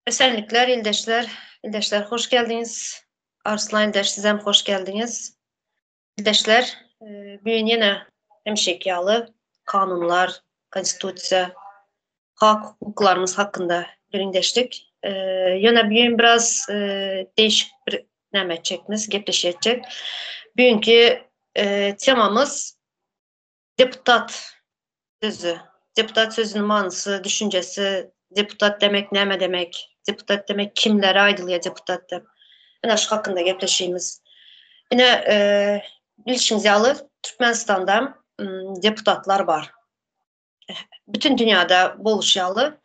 Esenlikler, ildeşler. İldeşler hoş geldiniz. Arslan İldeş size hoş geldiniz. İldeşler, bugün yine hemşekiyalı kanunlar, konstitusiya, hak hukuklarımız hakkında birindeştik. Yine bugün biraz değişik bir neme çekimiz, gepleşecek. Bugünkü temamız deputat sözü. Deputat sözünün manısı, düşüncesi, deputat demek neme demek, deputat demek kimlere aydılıyor deputat demek. Yine şu hakkında gepleşeyimiz. Yine bilişiniz yalı Türkmenistan'da deputatlar var. Bütün dünyada buluşyalı,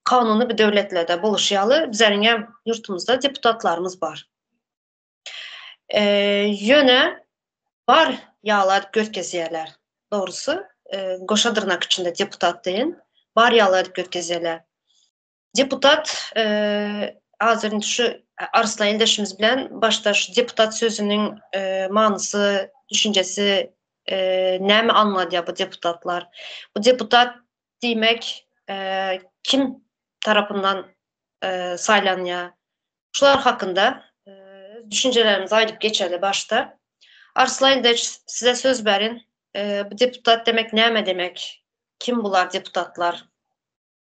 kanunu bir devletle buluşyalı, bizlerin yurtumuzda deputatlarımız var. Yöne var yağlar götkeziyeler. Doğrusu Goşa Dırnak içinde deputat deyin. Var yağlar götkeziyeler. Deputat hazırın şu Arslan İldeşimiz bilen başta şu deputat sözünün manısı, düşüncesi ne mi anladı ya bu deputatlar? Bu deputat demek kim tarafından saylanıyor? Şular hakkında düşüncelerimizi ayırıp geçelim başta. Arslan İldeş size söz verin. Bu deputat demek ne demek? Kim bunlar deputatlar?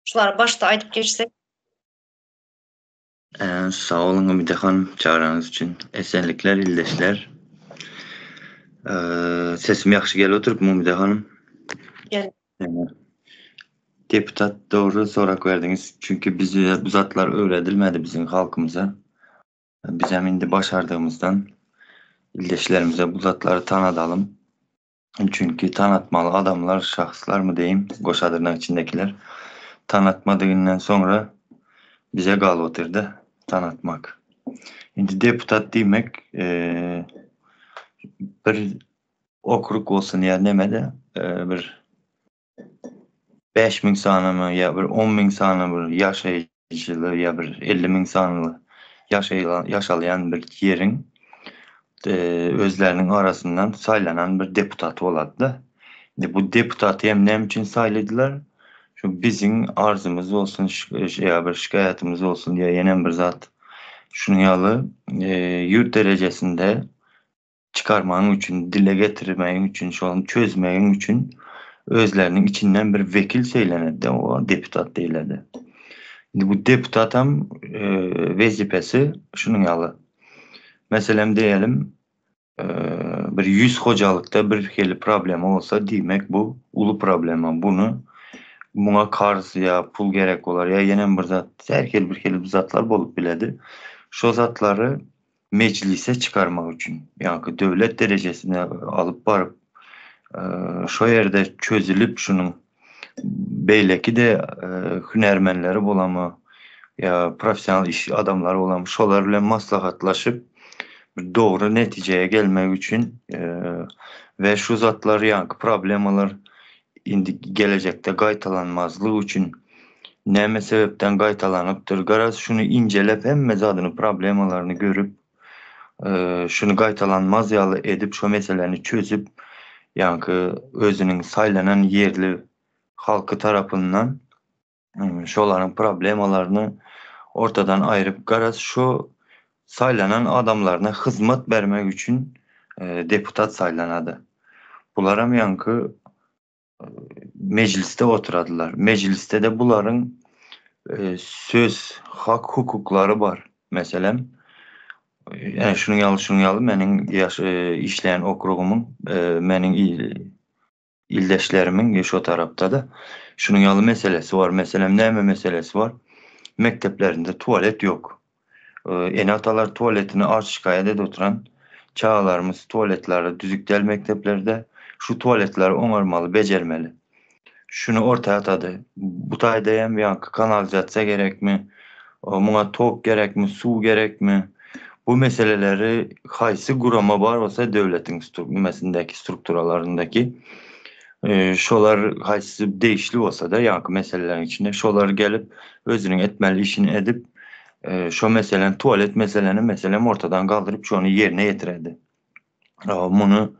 Şuları başta ayıp geçsek. Sağ olun Ümide Hanım çağıranız için. Esenlikler, ildeşler. Sesim yaxşı gel oturup Ümide Hanım. Gel. Deputat doğru sorak verdiniz. Çünkü bize bu zatlar öğretilmedi bizim halkımıza. Biz hem indi başardığımızdan ildeşlerimize bu zatları tanıtalım. Çünkü tanıtmalı adamlar, şahıslar mı diyeyim, Goşadırnak içindekiler. Tanıtmadığından sonra bize gal oturdu tanıtmak. Şimdi deputat demek bir okruk olsun ya nemede bir 5.000 sanımı ya bir 10.000 sanımı bir yaşayıcılığı ya bir 50.000 sanımı yaşalayan bir yerin özlerinin arasından saylanan bir deputatı oladı. Bu deputatı hem ne için sayladılar? Şu bizim arzımız olsun, bir şikayetimiz olsun diye yenen bir zat şunu yalı yurt derecesinde çıkarmanın için, dile getirmeyin için, şu an çözmeyin için özlerinin içinden bir vekil söylenedi. O deputat değildi. Şimdi bu deputatın vazifesi şunun yalı. Mesela diyelim bir 100 hocalıkta bir heli problemi olsa demek bu ulu problemi. Buna karşı ya pul gerek olar ya yenen bir zat, her bir heli zatlar bolup biledi. Şu zatları meclise çıkarmak için, yani devlet derecesine alıp varıp şu yerde çözülüp şunun belki de hünermenleri bulamı ya profesyonel iş adamları bulamı şolarla maslahatlaşıp doğru neticeye gelmek için ve şu zatları yani problemalar indi gelecekte gaytalanmazlığı için neme sebepten gaytalanıptır. Garaz şunu incelep hem mezadını problemalarını görüp şunu gaytalanmaz yalı edip şu meselelerini çözüp yani özünün saylanan yerli halkı tarafından şoların problemalarını ortadan ayırıp garaz şu saylanan adamlarına hizmet vermek için deputat saylanadı. Bunlara yankı mecliste oturadılar. Mecliste de bunların söz, hak, hukukları var. Mesela yani şunun yalı menin işleyen okruğumun menin ildeşlerimin şu tarafta da şunun yalı meselesi var. Mesela neme meselesi var. Mekteplerinde tuvalet yok. Enatalar tuvaletini arz şikayede oturan çağlarımız tuvaletleri düzüktel mekteplerde şu tuvaletleri onarmalı, becermeli. Şunu ortaya atadı. Bu taydayım yankı kanalizasyon gerek mi? Buna tok gerek mi? Su gerek mi? Bu meseleleri haysi kurama var olsa devletin mesindeki strukturalarındaki şolar haysi değişli olsa da yankı meselelerin içinde şolar gelip özünün etmeli işini edip şu meselen tuvalet meseleni ortadan kaldırıp şunu yerine getirdi. Bunu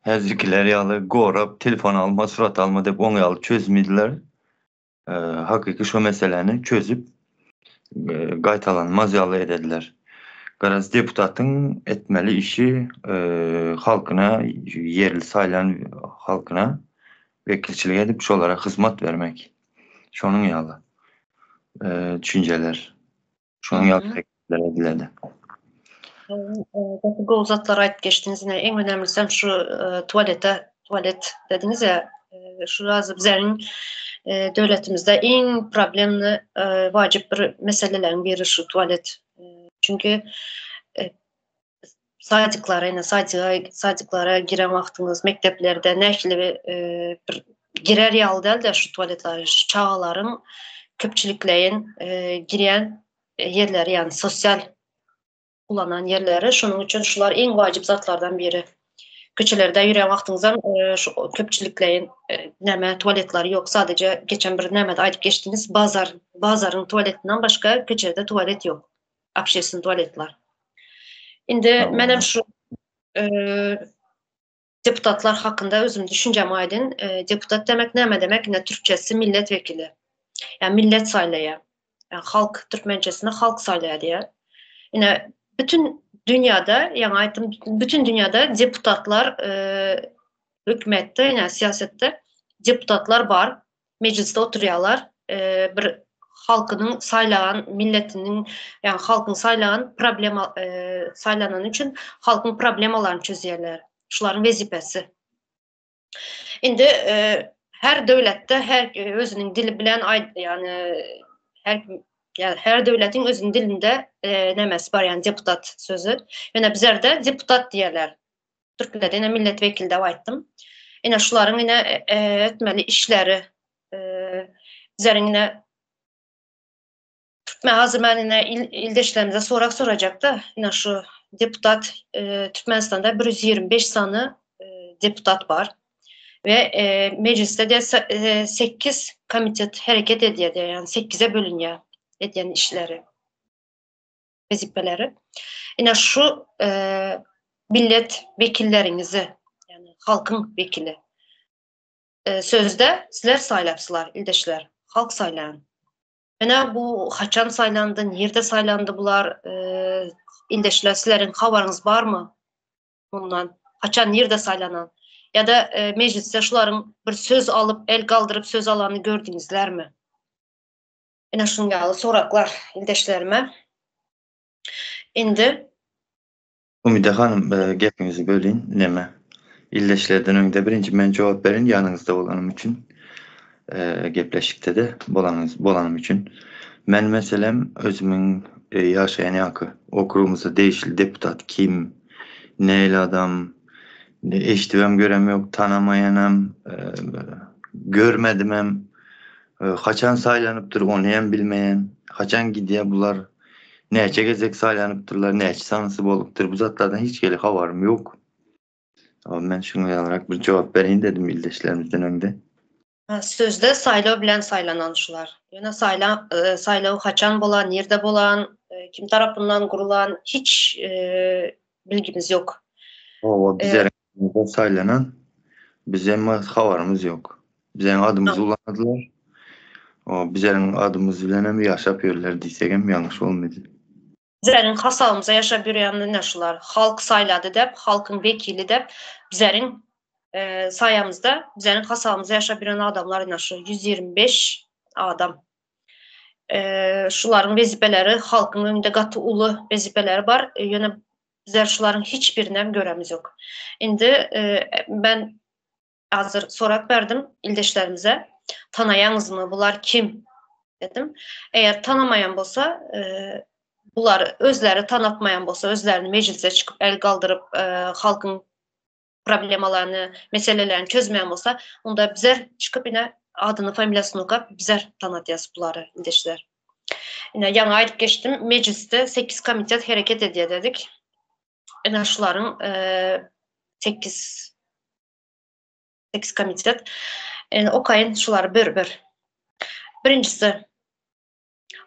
hazırkiler yalı gorap telefon alma surat alma deyip onu yalı çözmediler. Hakiki şu meseleni çözüp gaytalanmaz ýaly edediler. Garaz deputatın etmeli işi halkına, yerli sayılan halkına vekilçilik edip şolara hizmet vermek. Şonun ýaly düşünjeler. Şonun ýaly teklifler ediledi. Gowzatlar aýdyp geçdiniz. Eň önemlisi şu tuvalet dediniz ya, şu hazır bizlerin döwletimizde en problemli vacip bir meselelerin biri şu tuvalet. Çünkü sadykllara giren wagtyňyz, mekteplerde näşili bir girer ýaly däl-de şu tualetler, şu çağlaryň köpçülikleýin giren yerleri, yani sosial kullanan yerleri. Şunun için şular en vacip zatlardan biri. Köçelerde yürüyen wagtyňyzdan şu köpçülikleýin näme tualetlary ýok. Sadece geçen bir näme aýdyp geçdiniz, bazaryň tualetinden başka köçede tualet ýok. Общественный tualetler. Indi menem şu deputatlar hakkında özüm düşüncem aydın. Deputat demek näme demek? Ine türkçesi milletvekili. Yani millet saylaýa. Yani halk Türkmençesinde halk saylaýa diye. Ine bütün dünyada, yani aytım, bütün dünyada deputatlar hükümette, yani siyasette deputatlar var. Mecliste oturýarlar. Bir halkının saylanan, milletinin, yani halkın saylanan saylanan için halkın problemalarını çözýärler. Şuların wezipesi. Indi her döwletde her özünün dili bilen, yani her döwletiň özünün dilinde nemes bar, yani deputat sözü. Ýöne bizlerde deputat diýerler. Türkçede ine milletvekili dep aýtdym. Ine şularyň ine etmeli işleri bizleriň ine hazır ben ine ildeşlerimize sorak soracakda. Ine şu deputat Türkmenistan'da 125 sanı deputat var. Ve mecliste de 8 komitet hareket ediyor, yani 8'e bölünüyor ediyen işleri, vezipeleri. Yine şu millet vekillerinizi, yani halkın vekili, sözde sizler saylapsılar, ildeşler, halk saylayan. Yine bu haçan saylandı, nerede saylandı bular, ildeşler, sizlerin havarınız var mı bundan? Haçan nerede saylanan? Ya da mecliste şuların bir söz alıp, el kaldırıp söz alanını gördünüzler mi? Yine şun ýaly soraklar ildeşlerime. Indi. Umide hanım, gepinizi böleyim. Neme? İldeşlerden önce birinci men cevap verin, yanınızda olanım için. Gepleşikte de bolanım için. Men meselem özümün yaşayan yakı. Okurumuzda değişli deputat kim, neyle adam, eştivem görem yok, tanamayanam, görmedim hem, haçan saylanıptır onu hem bilmeyen, haçan gidiye bular, neçe gezek saylanıptırlar, neçe sanısı boluptır, bu zatlardan hiç gelip havarım yok. Ama ben şunu alarak bir cevap vereyim dedim ildeşlerimizden önde. Sözde saylaw bilen saylananşylar. Ýöne saylaw haçan bolan, nerede bolan, kim tarapyndan gurulan hiç bilgimiz yok. O bizlerin saylanan bizim havarımız yok. Bizim adımızı ulandılar. O bizlerin adımızı bilen hem yaşap ýörler diýsek hem ýalňyş bolmady. Bizlerin hasabımıza yaşap ýörýän näşular? Halk saylady dep, halkın vekili dep bizlerin sayamızda, bizlerin hasabımıza yaşap ýörýän adamlar näşu 125 adam. Şuların vezipeleri, halkın önünde gaty ulu vezipeleri bar. Ýöne bizler şuların hiçbirinden göremiz yok. Indi ben hazır sorak berdim ildeşlerimize. Tanaýaňyz mı? Bular kim? Dedim. Eğer tanamayan bolsa, bular özleri tanatmayan bolsa, özlerini meclise çıkıp el kaldırıp halkın problemalarını, meselelerini çözmeyen bolsa, onda bizler çıkıp yine adını, familiyasını okap bizler tanatýas buları ildeşler. Yine ýa aýdyp geçdim. Mecliste 8 komitet hareket edýär dedik. Ene şularyň 8 komitet. Okaýyn şular bir. Birincisi,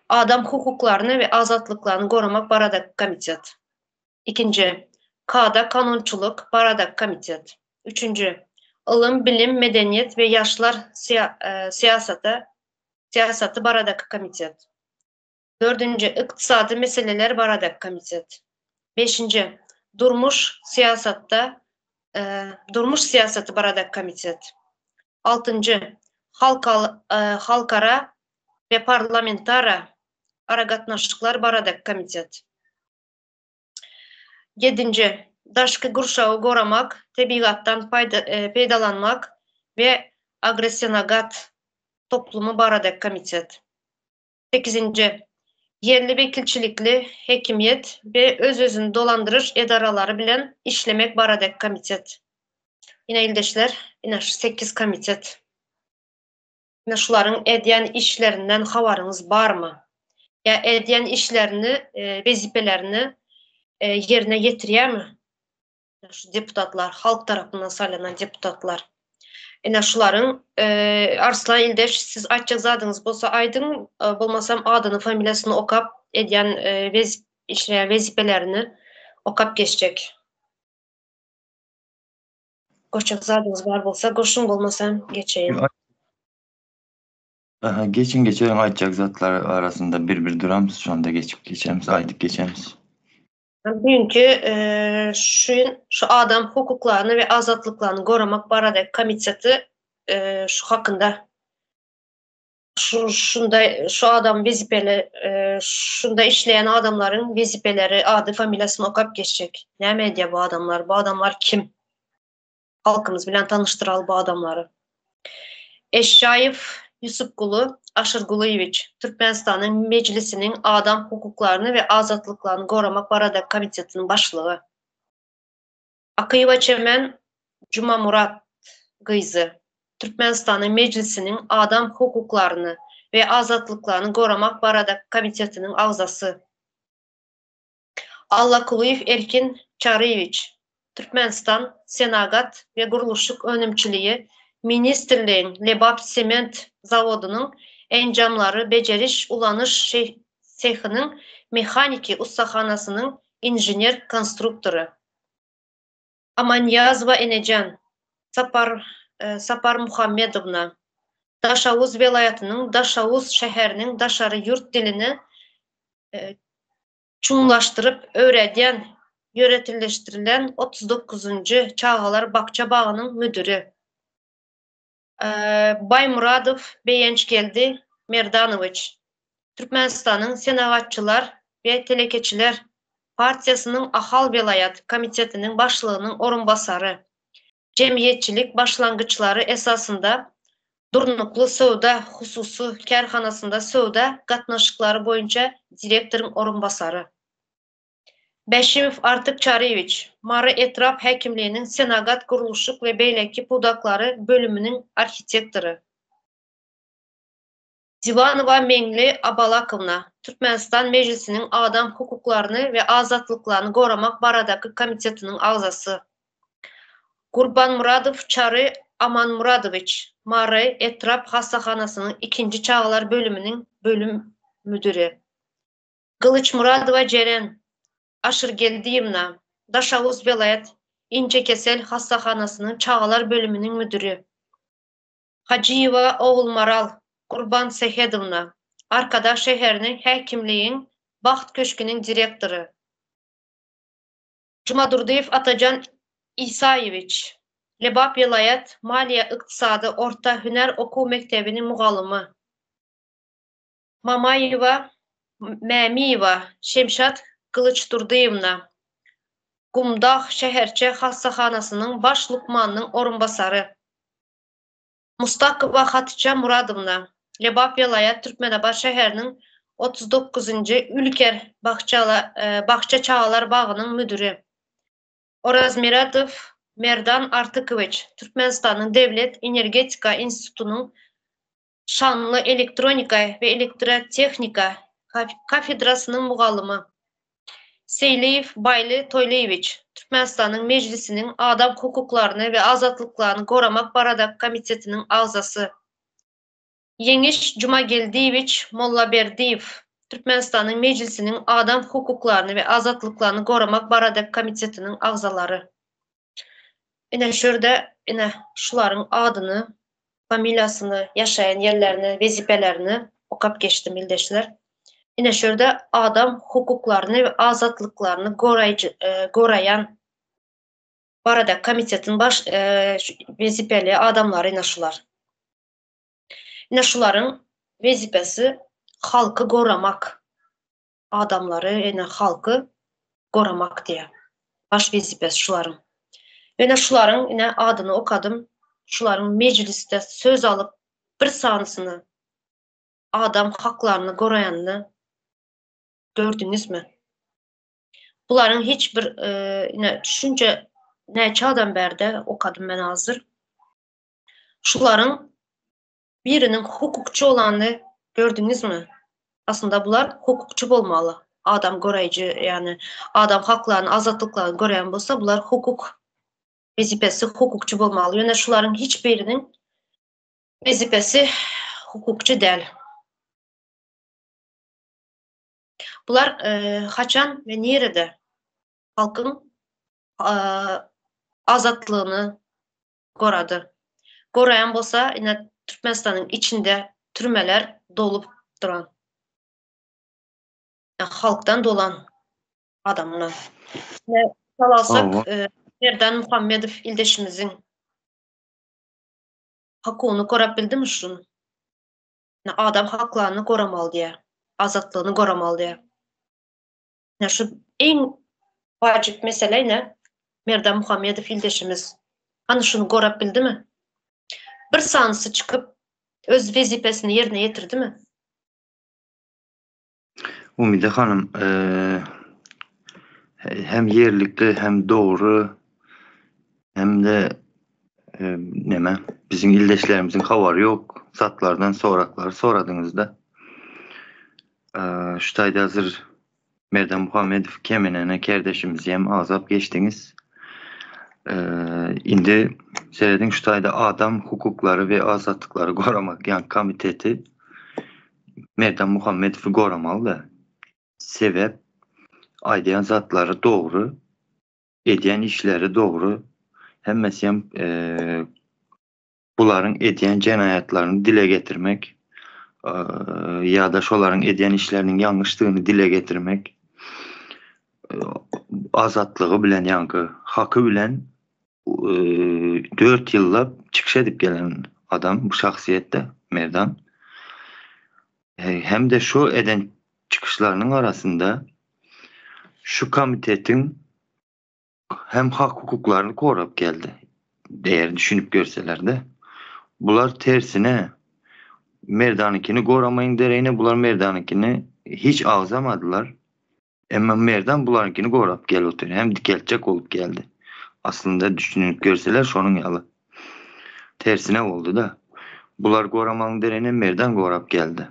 adam hukuklaryny we azatlyklaryny goramak baradak komitet. İkinci, kada kanunçuluk baradak komitet. Üçüncü, ilm, bilim, medeniyet ve yaşlar siyasatı baradak komitet. 4. İktisadi meseleler barada komitet. 5. Durmuş siyasatı barada komitet. 6. Halkara ve parlamentara aragatnaşıklar barada komitet. 7. Daşkı gurşağı goramak, tebigattan paydalanmak ve agresyonagat toplumu barada komitet. 8. Yerli vekilçilikli hekimiyet ve öz-özünü dolandırış edaraları bilen işlemek barada komitet. Yine ildeşler, yine 8 komitet. Yine şuların edyen işlerinden havarınız var mı? Ya edyen işlerini, vezipelerini yerine getiriyor mu? Şu deputatlar, halk tarafından saylanan deputatlar. Yine şuların Arslan ildeş, siz açacak zadınız bolsa aydın, bolmasam adını, familiyasını okap edyen vezipelerini okap geçecek. Koşacak zadınız var bolsa, koşun bolmasam geçeyim. Geçin aytacak zatlar arasında bir duramız, şu anda geçemiz, aydık geçemiz. Bugünkü şu adam hukuklarını ve azatlıklarını korumak barada komiteti şu hakkında şu adam vezipeli şunda işleyen adamların vezipeleri, adı, familiyasını okap geçecek. Ne medya bu adamlar? Bu adamlar kim? Halkımız bilen tanıştıral bu adamları. Eşşayif Yusupgulu Aşırguluyeviç, Türkmenistan'ın meclisinin adam hukuklarını ve azatlıklarını korumak barada komitetinin başlığı. Akıyva Çemen Cuma Murat Gıyzı, Türkmenistan'ın meclisinin adam hukuklarını ve azatlıklarını korumak barada komitetinin ağzası. Allakuluyev Erkin Çarıyeviç, Türkmenistan Senagat ve Guruluşluk Önümçiliği Ministerliğin Lebap Sement Zavodunun encamları beceriş ulanış sehinin mexaniki ustahanasının injiner konstruktörü. Amanyazova Enecan Sapar Muhammedovna, Daşavuz velayetinin Daşavuz şehirinin Daşarı yurt dilini çumlaştırıp öğreten, yöretilleştirilen 39. Çağalar Bakça Bağı'nın müdürü. Baymuradov Beyençgeldi Merdanoviç, Türkmenistan'ın Senavatçılar ve Telekeçiler Partiyasının Ahal Velayet Komitetinin başlığının orunbasarı. Cemiyetçilik başlangıçları esasında Durnuklu Söwda hususu kerhanasında söwda gatnaşıkları boyunca direktorun orunbasarı. Beşimov Artık Çarıyeviç, Marı Etraf Hekimliğinin Senagat Kuruluşluk ve Beyleki Budakları bölümünün arxitektoru. Divanova Mengli Abalakovna, Türkmenistan Meclisi'nin adam hukuklarını ve azatlıklarını korumak baradaki komitetinin ağzası. Gurbanmuradov Çarı Amanmuradoviç, Marı Etraf Hastahanası'nın 2. Çağlar bölümünün bölüm müdürü. Kılıçmuradova Ceren Aşırgeldiyevna, Daşavuz Velayet İncekesel Hastahanası'nın Çağlar bölümünün müdürü. Hacıyeva Oğul Maral Kurban Sehedovna, Arkadaş şehirinin hekimliğin Baht Köşkü'nün direktörü. Cumadurdiyev Atacan İsayeviç, Lebap Velayet Maliye İktisadı Orta Hüner Oku Mektebi'nin muğalımı. Mamayeva Memiyeva Şemşat Kılıçdurdiyevna, Gumdağ Şehirçe Hastahanası'nın baş lukmanının orunbasarı. Mustakova Hatice Muradovna, Lebap Velayet Türkmenabat şehirinin 39. Ülker Bakça Çağlar Bağı'nın müdürü. Orazmiradov Merdan Artıkoviç, Türkmenistan'ın Devlet Energetika İnstitutu'nun Şanlı Elektronika ve Elektrotehnika Kafedrası'nın muğalımı. Seyleyev Baylı Toyleyeviç, Türkmenistan'ın meclisinin adam hukuklarını ve azatlıklarını korumak baradak komitetinin ağzası. Yeniş Cumageldiyeviç Mollaberdiyev, Türkmenistan'ın meclisinin adam hukuklarını ve azatlıklarını korumak baradak komitetinin ağzaları. Yine şurada yine şuların adını, familiyasını, yaşayan yerlerini, vezipelerini okap geçtim ildeşler. Ine şöyle adam hukuklarını ve azatlıklarını gorayan barada komitetin baş vezipeli adamları ine şular. Ine şuların vezipesi halkı goramak. Adamları ine halkı goramak diye. Baş vezipesi şuların. Ine şuların ine adını okadım. Şuların mecliste söz alıp bir sanısını adam haklarını gorayanını gördünüz mü? Buların hiçbir yine düşünce neçe adam berde okadım ben hazır. Şuların birinin hukukçu olanı gördünüz mü? Aslında bular hukukçu olmalı. Adam gorayıcı yani adam haklarını, azatlıklarını gorayan bolsa bular hukuk vezipesi hukukçu olmalı. Yani şuların hiçbirinin vezipesi hukukçu değil. Bular haçan ve nerede halkın azatlığını goradı. Gorayan bolsa yine Türkmenistan'ın içinde türmeler dolup duran. Yani halktan dolan adamına. Ve salalsak Merdan Muhammedov ildeşimizin hakkını korap bildi mi şunu? Yani adam haklarını koramalı diye. Azatlığını koramalı diye. Yani şu en vacip mesele ne? Merdan Muhammedov ildeşimiz. Hani şunu korap bildi mi? Bir sanısı çıkıp öz vazifesini yerine getirdi mi? Umide Hanım, hem yerlikli hem doğru hem de neme bizim ildeşlerimizin havarı yok. Zatlardan soraklar soradığınızda şu tayda hazır Merdan Muhammedov kemenene kardeşimiz hem azap geçtiniz. Indi seyredin şu tayda adam hukukları ve azatlıkları korumak yani komiteti Merdan Muhammedov'u koramalı. Sebep aydayan zatları doğru, ediyen işleri doğru. Hem mesela buların ediyen cinayetlerini dile getirmek ya da şoların ediyen işlerinin yanlışlığını dile getirmek azatlığı bilen yankı, hakkı bilen 4 yılla çıkış edip gelen adam bu şahsiyette Merdan. Hem de şu eden çıkışlarının arasında şu komitetin hem hak hukuklarını korup geldi. Eğer düşünüp görseler de. Bular tersine Merdan'ınkini koramayın dereyine bular Merdan'ınkini hiç ağzamadılar. Ama Merdan bularınkini korap gel otur. Hem dikeltecek olup geldi. Aslında düşünüp görseler şonun yalı. Tersine oldu da. Bular koramanın dereyine Merdan korap geldi.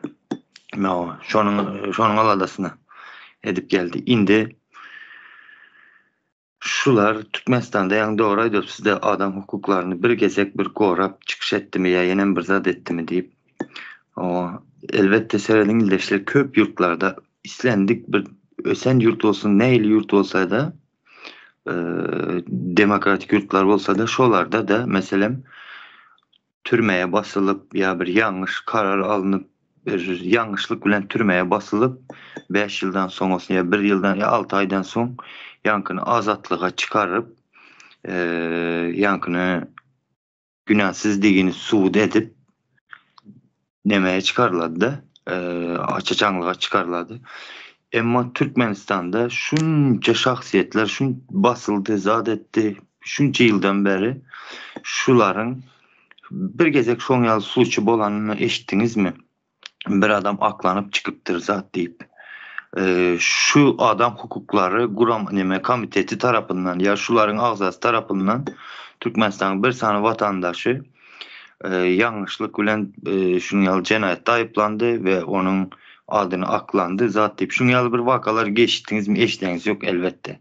Şonun aladasına edip geldi. İndi şular Türkmenistan'da yani doğraydı sizde adam hukuklarını bir gezek bir korap çıkış etti mi ya yenen bir zat etti mi deyip elbette seyredin ildeşler köp yurtlarda islendik bir ösen yurt olsun neyli yurt olsa da demokratik yurtlar olsa da şolarda da mesela türmeye basılıp ya bir yanlış karar alınıp bir yanlışlık bilen türmeye basılıp 5 yıldan son olsun ya 1 yıldan ya 6 aydan son yankını azatlığa çıkarıp yankını günahsız digini suud edip nemeye çıkarladı da açıcanlığa çıkarladı. Ama Türkmenistan'da şunca şahsiyetler şun basıldı, zat etti. Şunca yıldan beri şuların bir gezek son yıl suçu olanını eşittiniz mi? Bir adam aklanıp çıkıptır zat deyip. Şu adam hukukları Guram komiteti tarafından ya şuların ağzası tarafından Türkmenistan'ın bir tane vatandaşı yanlışlık bilen şunun yalı cinayette ayıplandı ve onun adını aklandı zat deyip şunun yalı bir vakalar geçtiniz mi eşitiniz yok elbette.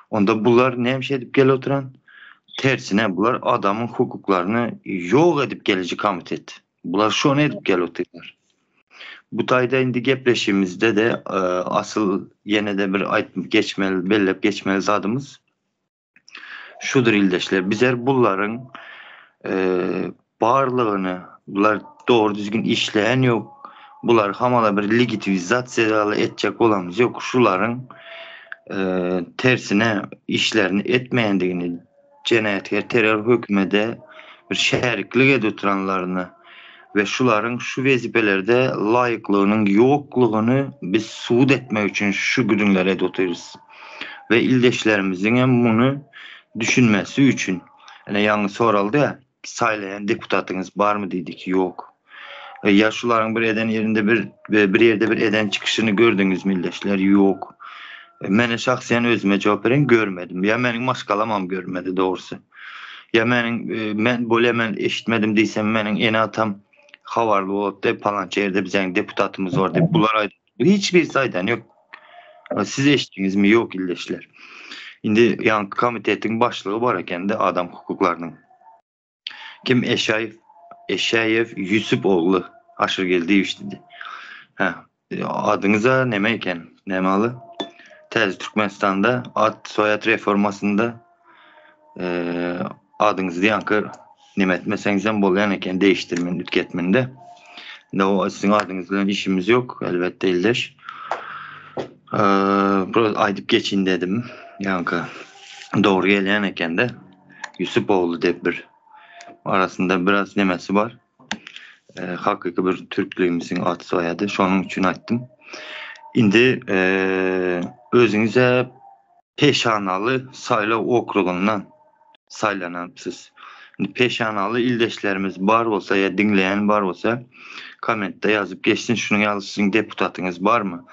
Onda bunlar neymiş edip gel oturan tersine bunlar adamın hukuklarını yok edip gelici komitet. Bunlar şunu edip gel oturuyorlar. Bu tayda indi gepleşimizde de asıl yine de bir geçmeli, bellep geçmeli zadımız şudur ildeşler. Bizler bunların bağırlığını, bunlar doğru düzgün işleyen yok. bular hamala bir legitimizasiya etjek bolamyz. Yok, şuların tersine işlerini etmeyendigini, jenayetker terör hökümede bir şeriklik edip turanlarını ve şuların şu vezipelerde layıklığının yokluğunu biz suud etmek için şu güdünlere edotuyuz. Ve ildeşlerimizin hem bunu düşünmesi için. Yani yanlış soruldu ya, saylayan deputatınız var mı dedik, yok. Ya şuların bir eden yerinde bir yerde bir eden çıkışını gördünüz mü ildeşler, yok. Mene şahsiyen özüme cevap veren görmedim. Ya menin başkalamam görmedi doğrusu. Ya men böyle men eşitmedim diysem menin ene atam havarlı olup da palanca yerde bizden deputatımız var deyip bular aydı. Hiçbir saydan yok. Siz eşittiniz mi? Yok ildeşler. Indi yankı komitetin başlığı var eken de adam hukuklarının. Kim Eşayev Yusupoğlu aşır geldi dedi. Ha, adınıza neme eken? Nemalı? Tez Türkmenistan'da ad soyad reformasında adınızı yankı nimetmesengizden bolayan eken değiştirmenin, ütketmende. O sizin adınızla işimiz yok elbette ildeş. Aydıp geçin dedim yankı. Doğru gelen eken de Yusupoğlu deyip bir arasında biraz nemesi var. Hakiki bir Türklüğümüzün ad soyadı. Şonun için aytdım. Indi özünüze peşanalı saylov okrugundan saylanapsız. Peşanalı ildeşlerimiz var olsa ya dinleyen var olsa kommentte yazıp geçsin. Şunu yazsın, deputatınız var mı?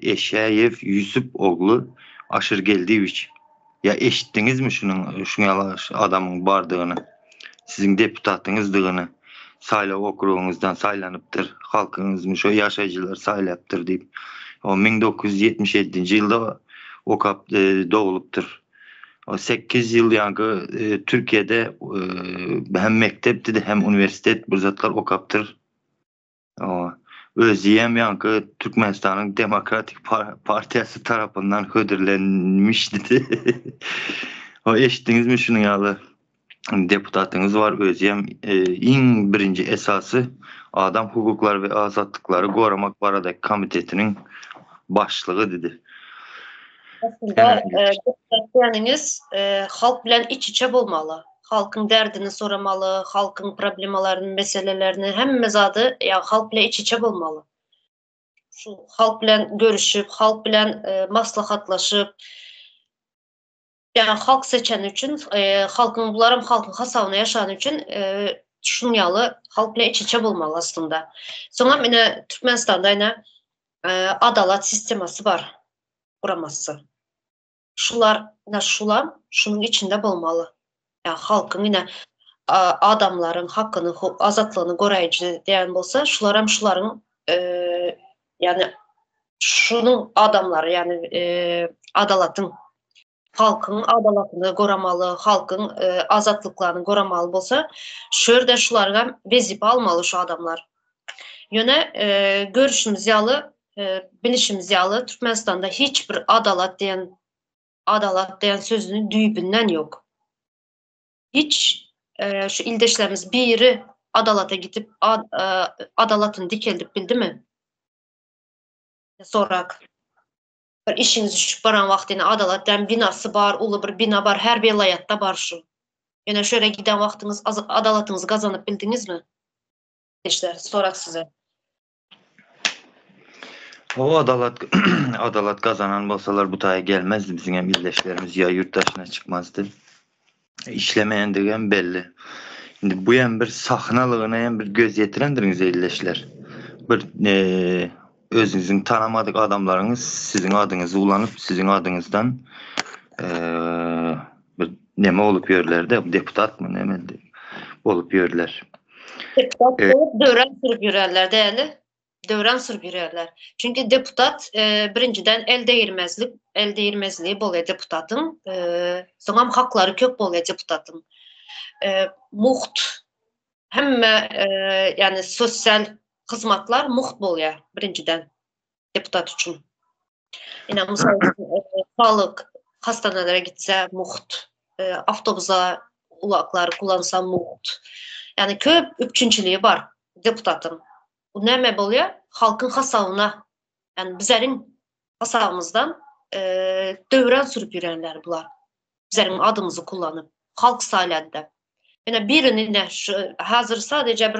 Eşayev Yusupoğlu aşır geldiğiç. Ya eşittiniz mi şunu adamın bardığını? Sizin deputatınızdığını saylov okruğunuzdan saylanıptır. Halkınızmış o yaşayıcılar saylaptır deyip. O 1977 yılda o kap doğuluptur. O 8 yıl yankı Türkiye'de hem mektepti de hem üniversitet bu zatlar okaptır. O öziyem yankı Türkmenistan'ın Demokratik Partiyası tarafından hödürlenmişti. O eşittiniz mi şunu yalı? Deputatınız var öziyem en birinci esası adam hukuklar ve azatlıkları korumak baradaki komitetinin başlığı dedi. Aslında deputatlarınız halk bilen iç içe bolmalı. Halkın derdini soramalı, halkın problemalarını, meselelerini hemmez adı ya halk bilen iç içe bolmalı. Şu halk bilen görüşüp, halk bilen maslahatlaşıp, yani halk seçen için, halkın bularım halkın hasavına yaşayan için şunyalı halk bilen iç içe bolmalı aslında. Sonra yine Türkmenistan'da yine adalet sisteması var, kuraması. Şular şunun içinde bolmalı. Yani halkın yine adamların hakkını, azatlığını koruyucu diyen bolsa, şuların yani şunun adamları yani adalatın halkın adalatını koramalı, halkın azatlıklarını koramalı bolsa, şöyle şularga vezipe almalı şu adamlar. Yöne görüşümüz yalı, bilişimiz yalı, Türkmenistan'da hiçbir adalet diyen sözünün düyübünden yok. Hiç şu ildeşlerimiz biri adalata gidip adalatını dikeldip bildi mi? Sorak. Bir işiniz düşüp baran vaxtine adalatdan binası var, ulu bir bina var, her vilayatta var şu. Yani şöyle giden vaxtınız adalatınızı kazanıp bildiniz mi? İşte sorak size. O adalet kazanan basalar bu taya gelmezdi bizim hem ildeşlerimiz ya yurt dışına çıkmazdı. İşlemeyen degen belli. Şimdi bu hem bir sahnalığına hem bir göz yetirendiriniz ildeşler. Bir özünüzün tanımadık adamlarınız sizin adınızı ulanıp sizin adınızdan bir neme olup yörlerde deputat mı neme olup yörler. Deputat olup dövren sürüp yürerler değerli. Dövren sürüp yürerler. Çünkü deputat birinciden el değirmezliği boluyor deputatın. Sonra hakları kök boluyor deputatın. Muht hemme yani sosyal hizmetler muht boluyor birinciden deputat için. Yine mesela sağlık hastanelere gitse muht, avtobusa ulakları kullansa muht. Yani köp üçüncülüğü var deputatın. Bu näme bolýar? Halkın hasabyna, yani bizlerin hasabımızdan döwran sürüp ýürenler bular. Bizlerin adımızı kullanıp halk saýlady. Yani birini ne şu hazır sadece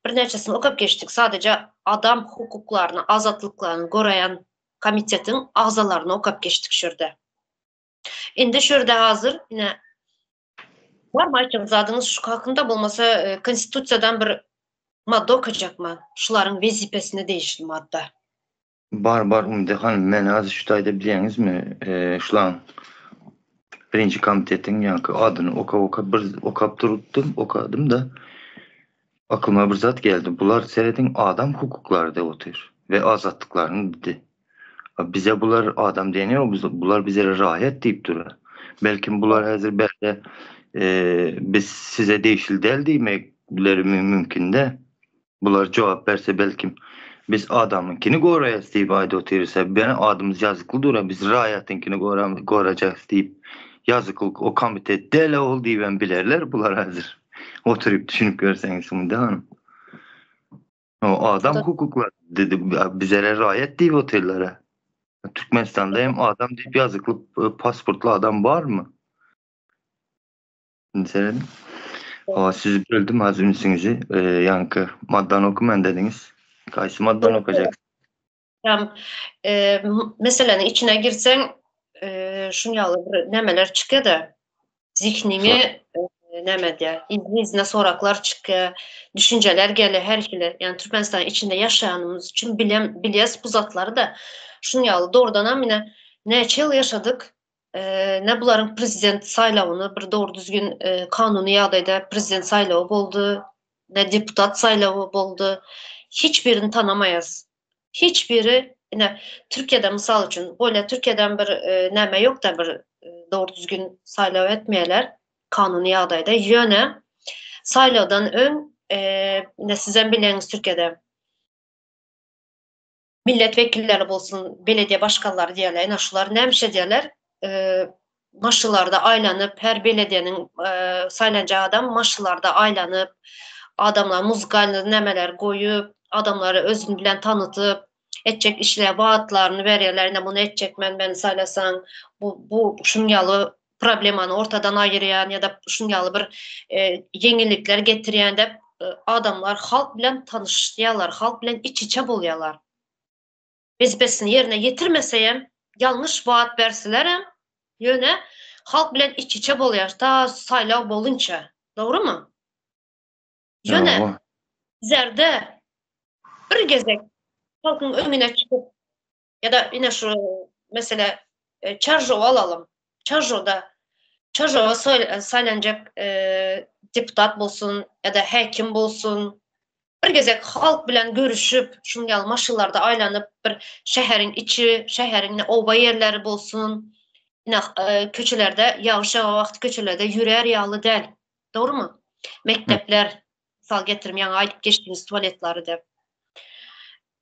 bir neçesini okuyup geçtik. Sadece adam hukuklarını, azatlıklarını gorayan komitetin ağzalarını okuyup geçtik şurada. Indi şurada hazır yine var mı açık zadınız şu hakkında bulmasa konstitusiyadan bir madde okuyacak mı? Şuların vazifesini değişti madde. Bar Umdehan men hazır şu taýda bilýäňiz mi? Şulan birinci komitetin ýanky adyny bir okadım da aklıma bir zat geldi. Bular seredin adam hukukları da otur ve azatlıklarını dedi. Bize bular adam deniyor, bular bize rahat deyip durur. Belki bular hazır belki biz size değişil del demekleri mümkün de. Bular cevap verse belki biz adamınkini gorayaz deyip ayda oturursa bana adımız yazıklı dura biz rahatınkini goracağız deyip yazıklı o komite dele ol deyip ben bilerler bular hazır. Oturup düşünüp görseniz Umide Hanım. O adam hukuklar dedi bize rahat deyip otellere. Türkmenistan'da hem adam deyip yazıklı pasportlu adam var mı? Senin? Sizi böldüm hazırmısınızı. Yankı maddan okumen dediniz. Kaysı maddan okuyacaksın? Yani, meselenin içine girsen şunu yalı nemeler çıkıyor da zihnini neme diye izne soraklar çıkıyor, düşünceler geliyor her kile. Yani Türkmenistan içinde yaşayanımız için biliyaz bu zatları da şunu yalı doğrudan amine neçe yıl yaşadık. Ne buların prezident saylavını bir doğru düzgün kanuni ýagdaýda prezident saylavı boldu, ne deputat saylavı boldu. Hiçbirini tanımayız. Hiçbiri yine Türkiye'de misal için böyle Türkiye'den bir näme yok da bir doğru düzgün saylaw etmeýärler kanuni ýagdaýda. Ýöne saylawdan ön ne sizden bilýäňiz Türkiye'de milletvekilleri bolsun, belediye başkanları diýerler, ene şular nämişe diýerler? Maşylarda aýlanyp her belediyenin saýlanjağı adam maşylarda aýlanyp adamlar muzykal nämeler goýup adamları özüni bilen tanıtyp etjek işlere vaatlaryny berýärler. Ene bunu etjek men saýlasaň bu şunýaly problemany ortadan aýyrýan ýa-da şunýaly bir ýeňillikler getirýän dep adamlar halk bilen tanışýarlar, halk bilen iç-içe bolýarlar. Vazifesini yerine getirmeseýem, yanlış vaat berselerem, ýöne halk bilen iç-içe bolýar ta saýlaw bolunça. Dogrymy? Ýöne zerde bir gezek halkın önüne çıkıp ýa-da ine şu mesele Çarjov alalım. Çarjowda saýlanjak deputat bolsun ýa-da häkim bolsun bir gezek halk bilen görüşüp şunýaly maşylarda aýlanyp bir şäheriň içi, şäheriň oba ýerleri bolsun, ine köçelerde ýağış ýagan wagt köçelerde ýürer ýaly däl. Dogrymy? Mektepler sal getirim ýa-ni aýdyp geçdiňiz tualetlary dep.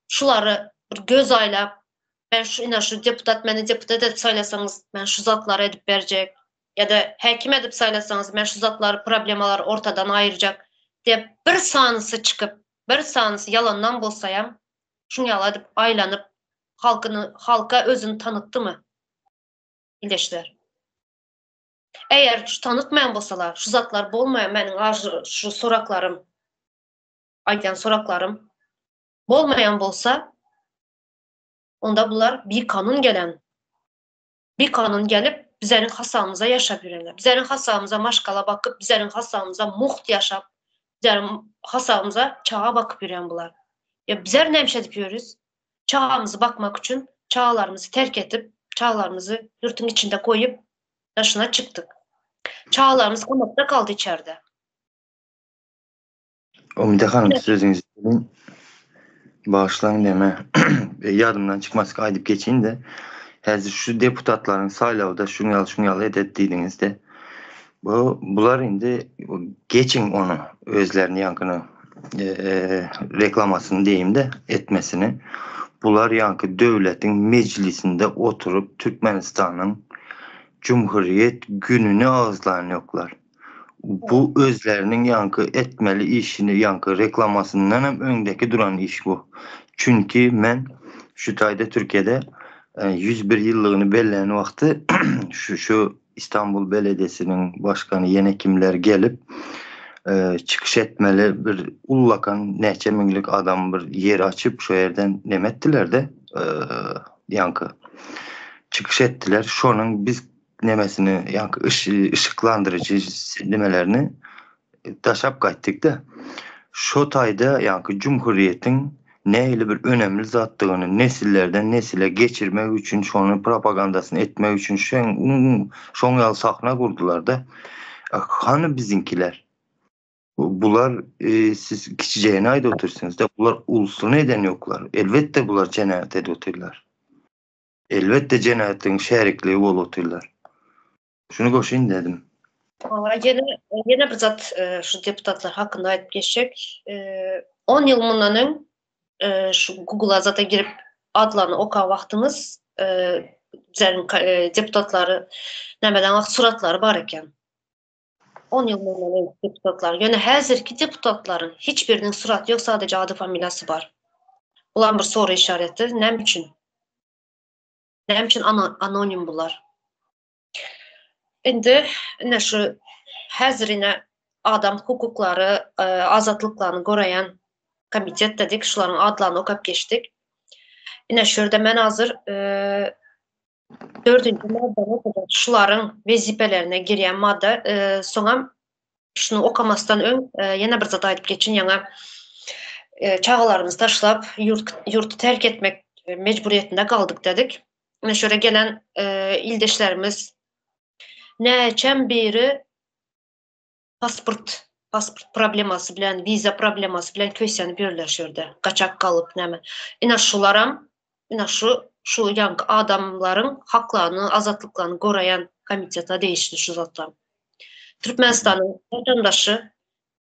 Şulary bir göz aýlap ben şu deputat meni deputat edip saýlasaňyz men şu zatlary edip berjek ýa-da häkim edip saýlasaňyz men şu zatlary problemalar ortadan aýyrjak dep bir sanysy çıkıp bir sanysy yalandan bolsaýam şuňaly edip aýlanyp halka özüni tanıtdymy? Ildeşler. Eğer şu tanıtmayan bolsalar, şu zatlar bolmayan meniň şu soraklarym, aýdan soraklarym bolmayan bolsa, onda bular bir kanun gelip bizlerin hasabımıza yaşap ýürenler. Bizlerin hasabımıza maşgala bakıp, bizlerin hasabımıza muht yaşap, bizlerin hasabımıza çağa bakıp ýüren bular. Ya bizler nämişe edip ýörüz? Çağımızı bakmak için çağlarımızı terk edip, çağlarımızı yurtun içinde koyup dışına çıktık. Çağlarımız komakta kaldı içeride. Umide Hanım sözünüzü bağışlayın deme. Yadımdan çıkması aydıp geçeyim de hazır şu deputatların saýlawda şunýaly edetdiňizde bular indi geçin onu özlerini yankını reklamasını diyeyim de etmesini bular yankı devletin meclisinde oturup Türkmenistan'ın Cumhuriyet gününü ağızlarını yoklar. bu özlerinin yankı etmeli işini yankı reklamasından hem öndeki duran iş bu. Çünkü men şu tayda Türkiye'de 101 yıllığını belleyen vakti şu İstanbul Belediyesi'nin başkanı yine kimler gelip çıkış etmeli bir ullakan neçe minlik adam bir yer açıp şu yerden nemettiler de yankı çıkış ettiler. Şunun biz nemesini yankı ışıklandırıcı nemelerini taşap kaçtık da şu tayda yankı Cumhuriyet'in neyle bir önemli zattığını nesillerden nesile geçirmek için şunun propagandasını etmek için şon yal sahna kurdular da hani bizinkiler bular siz kiçiceğine ayda otursunuz da bular ulusu neden yoklar? Elbette bular cenayet ediyorlar. Elbette cenayetin şerikliği bol oturlar. Şunu koşayım dedim. Yine bir zat şu deputatlar hakkında ayıp geçecek. 10 yıl bundan şu Google'a zata girip adlarını oka vaktimiz bizlerin deputatları nemeden suratları var eken. 10 yıl bundan deputatlar. Yani hazırki deputatların hiçbirinin suratı yok, sadece adı familyası var. Ulan bir soru işareti. Ne için? Ne için anonim bunlar? Şimdi ne şu hazırine adam hukukları, azatlıklarını koruyan komitet dedik. Şuların adlarını okuyup geçtik. Yine şurada ben hazır 4. madde'ne kadar şuların vezipelerine giren madde sonra şunu okumasından ön yine bir zat ayıp geçin yana çağlarımızı taşlap yurtu terk etmek mecburiyetinde kaldık dedik. Yine şöyle gelen ildeşlerimiz neçen biri pasport probleması bilen, viza probleması bilen köyseni birleşirdi. Kaçak kalıp neme. Ina şularam, ina şu yank adamların haklarını, azatlıklarını koruyan komitete değişti şu zatlar. Türkmenistan'ın vatandaşı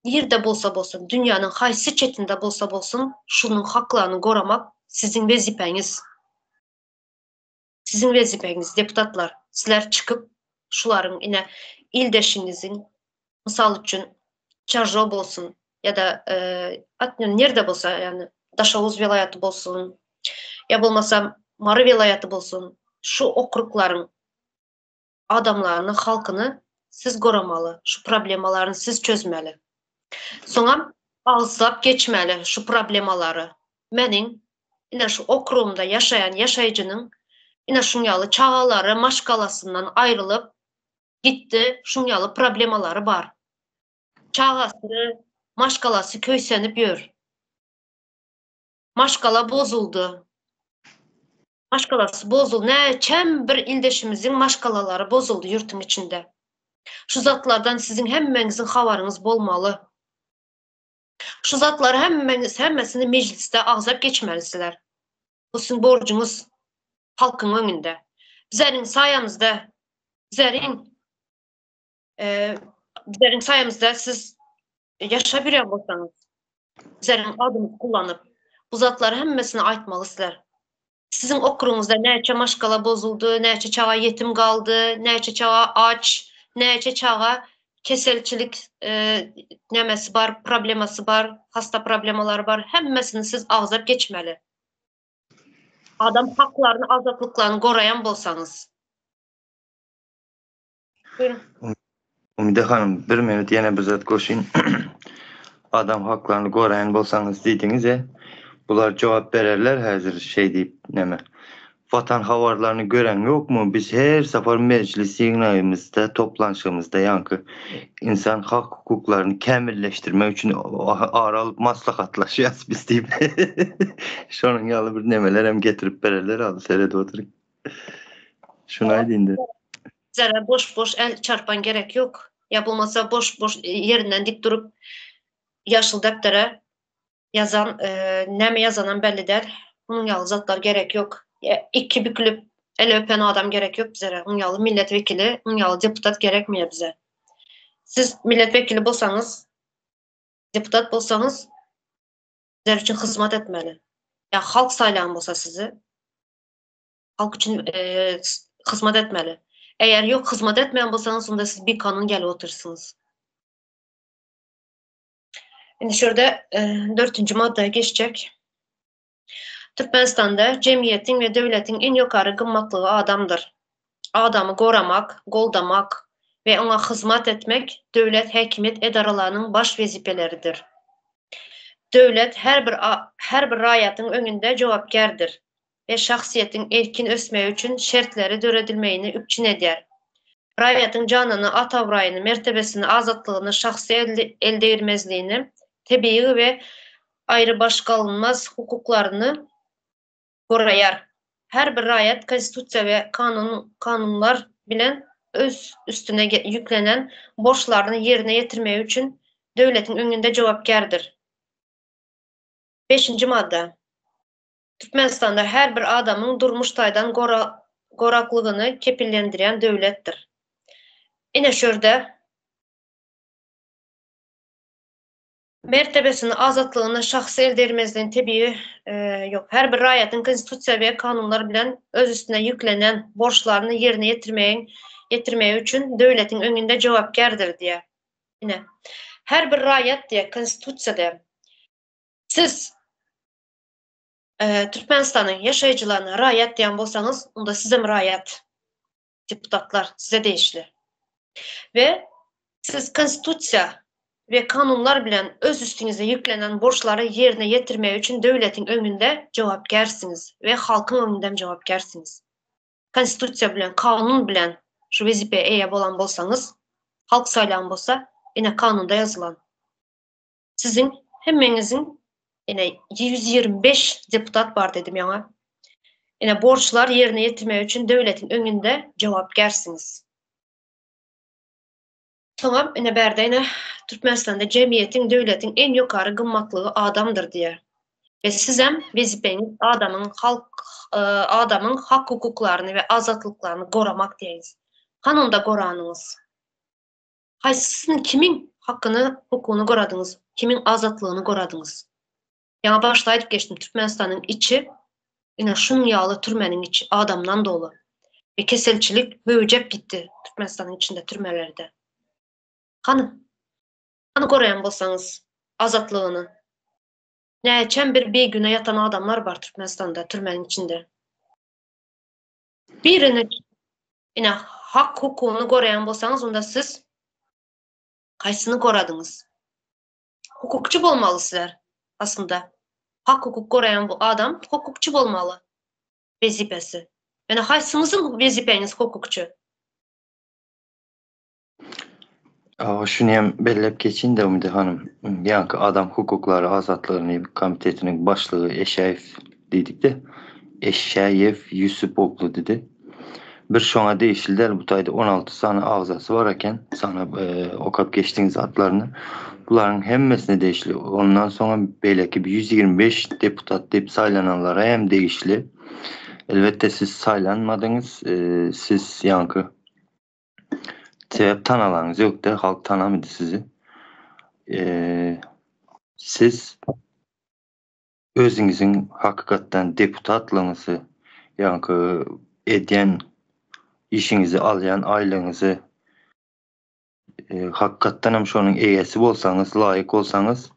yerde bolsa bolsun, dünyanın haysi çetinde bolsa bolsun, şunun haklarını korumak sizin vazifeniz. Sizin vazifeniz deputatlar. Sizler çıkıp şuların yine ildeşinizin misal üçün Çarjov bolsun ya da nerede bolsa yani Daşavuz vilayeti bolsun ya bolmasa Marı vilayeti bolsun şu okrukların adamlarını, halkını siz koramalı. Şu problemalarını siz çözmeli. Sonra ağızlap geçmeli şu problemaları. Menin yine şu okrumda yaşayan yaşayıcının yine şunyalı çağaları maşkalasından ayrılıp gitti şunyalı problemaları var. Çağası, maşkalası köysenip yör. Maşkala bozuldu. Maşkalası bozuldu. Neçem bir ildeşimizin maşkalaları bozuldu yurtun içinde. Şu zatlardan sizin hemmenizin havarınız bolmalı. Şu zatları hemmesini mecliste ağzap geçmelisizler. Bu sizin borcunuz halkın önünde. Bizlerin sayemizde, bizlerin sayemizde siz yaşayabilen bolsanız, bizlerin adını kullanıp bu zatları hemmesini aytmalısızlar. Sizin okurunuzda neçe maşkala bozuldu, neçe çağa yetim kaldı, neçe çağa aç, neçe çağa keselçilik nemesi var, probleması var, hasta problemaları var. Hemmesini siz ağzap geçmeli. Adam haklarını, azatlıklarını koruyan bolsanız. Buyurun. Umide Hanım, bir minut yine bir zat koşayım. Adam haklarını koruyan bolsanız dediniz ya, bular cevap verirler hazır şey deyip neme. Vatan havarlarını gören yok mu? Biz her sefer meclis yayınımızda, toplanışımızda yankı insan hak hukuklarını kemilleştirmek için aralıp maslahatlaşıyoruz biz deyip. Şunun yalı bir nemeler hem getirip verirler adı serede oturayım. Şuna deyindir. Zara boş el çarpan gerek yok. Ya bulmasa boş yerinden dik durup yaşıl deftere yazan, neme yazanan belli der. Bunun yalı zatlar gerek yok. İki bükülüp el öpen adam gerek yok bize. Bunun yalı milletvekili, bunun yalı deputat gerekmiyor bize. Siz milletvekili bolsanız, deputat bolsanız sizler için hizmet etmeli. Ya halk saylayan bolsa sizi, halk için hizmet etmeli. Eğer yok hizmet etmeyen bolsanız onda siz bir kanun gelip otursunuz. Şimdi şurada 4. maddeye geçecek. Türkmenistan'da cemiyetin ve devletin en yukarı kımmatlığı adamdır. Adamı korumak, goldamak ve ona hizmet etmek devlet hekimiyet edaralarının baş vazifaleridir. Devlet her bir raýatyň öňünde jogapkärdir ve şahsiyetin erkin ösmegi üçin şertleri döredilmeyini üpçün edýär. Raýatyň janyny, atawraýyny, mertebesini, azatlygyny, şahsy eldeýirmezligini, tebii we aýrybaşgalynmaz hukuklaryny goraýar. Her bir raýat konstitusiýa we kanunlar bilen öz üstüne yüklenen borçlaryny yerine ýetirmegi üçin döwletiň öňünde jogapkärdir. 5. madde. Türkmenistan'da her bir adamın durmuş taýdan goraklygyny kepillendirýän döwletdir. Ine şörde mertebesini, azatlygyny, şahsy eldeýirmezligini tebii yok. Her bir raýatyň konstitusiýa we kanunlar bilen öz üstüne yüklenen borçlaryny yerine ýetirmegi üçin döwletiň öňünde jogapkärdir diýär. Ine her bir raýat diýe konstitusiýada siz Türkmenistanyň ýaşaýjylaryna raýat diýen bolsaňyz, onda siz hem raýat, deputatlar size değişli. Ve siz konstitusiýa ve kanunlar bilen öz üstüňize yüklenen borçları yerine ýetirmegi üçin döwletiň öňünde jogapkärsiňiz ve halkyň öňünde jogapkärsiňiz. Konstitusiýa bilen, kanun bilen şu wezipeye eýe bolan bolsaňyz, halk saýlan bolsa, ine kanunda ýazylan. Sizin hemmeňiziň ine 125 deputat bar dedim ýa-da. Ine borçlar yerine ýetirmegi üçin döwletiň öňünde jogapkärsiňiz. Tamam, ine bärdäne Türkmenistan'da cemiyetin, devletin en yukarı kımmatlığı adamdır diye. Ve siz hem vazifeniz adamın hak hukuklarını ve azatlıklarını korumak diyeyiz. Kanunda koranınız. Hay sizin kimin hakkını, hukukunu koradınız, kimin azatlığını koradınız. Yani başlayıp geçtim Türkmenistan'ın içi, yine şunun yağlı türmenin içi adamdan dolu. Ve keselçilik büyüyecek gitti Türkmenistan'ın içinde türmelerde. Kanı koruyan bolsaňyz azatlığını. Näçen bir güne yatan adamlar var Türkmenistan'da, türmenin içinde. Birini ine hak hukukunu koruyan bolsaňyz, onda siz kaýsyny koradyňyz? Hukukçu bolmaly sizler aslında. Hak hukuk koruyan bu adam hukukçu bolmaly. Wezipesi. Yani kaýsyňyzyň wezipeňiz hukukçu? Şunu hem bellep geçin de Ümide Hanım. Yankı Adam Hukukları Azatlığı Komitetinin başlığı Eşeyev dedik de Eşeyev Yusupoglu dedi. Bir şoňa değişildiler. Bu taýda 16 sana agzasy var eken sana okap geçtiğiniz adlarını. Buların hemmesine değişli. Ondan sonra belki bir 125 deputat dep saylananlara hem değişli. Elbette siz saylanmadınız. Siz yankı sebep tanalarınız yok da halk tanamadı sizi. Siz özünüzün hakikaten deputatlığınızı yankı edyen işinizi alayan aylığınızı hakikaten hem şonun eýesi bolsaňyz, laýyk bolsaňyz,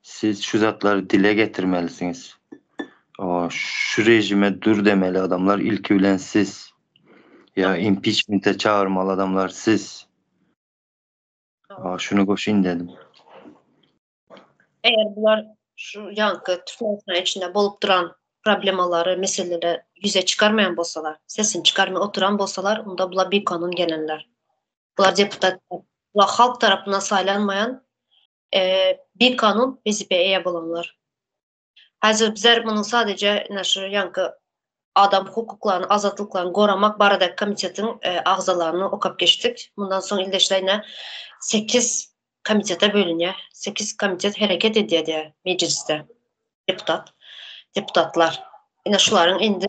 siz şu zatları dile getirmelisiniz. Şu rejime dur demeli adamlar ilki bilen siz. Ya impeachment'e çağırmalı adamlar siz. Şunu koşayım dedim. Eğer bunlar şu yankı Türkmenistan içinde bolup duran problemaları, meseleleri yüze çıkarmayan bolsalar, sesini çıkarmaya oturan bolsalar, onda bula bir kanun gelenler. Bular deputat, bular halk tarafından saylanmayan bir kanun vazifeye eýe bolanlar. Hazır bizler bunun sadece naşı yankı adam hukuklarını, azatlıklarını korumak barada komitetin agzalarını okap geçtik. Bundan sonra ildeşlerine 8 komitete bölünýär. 8 komitet hareket edýär mecliste. Deputatlar. Ine şularyň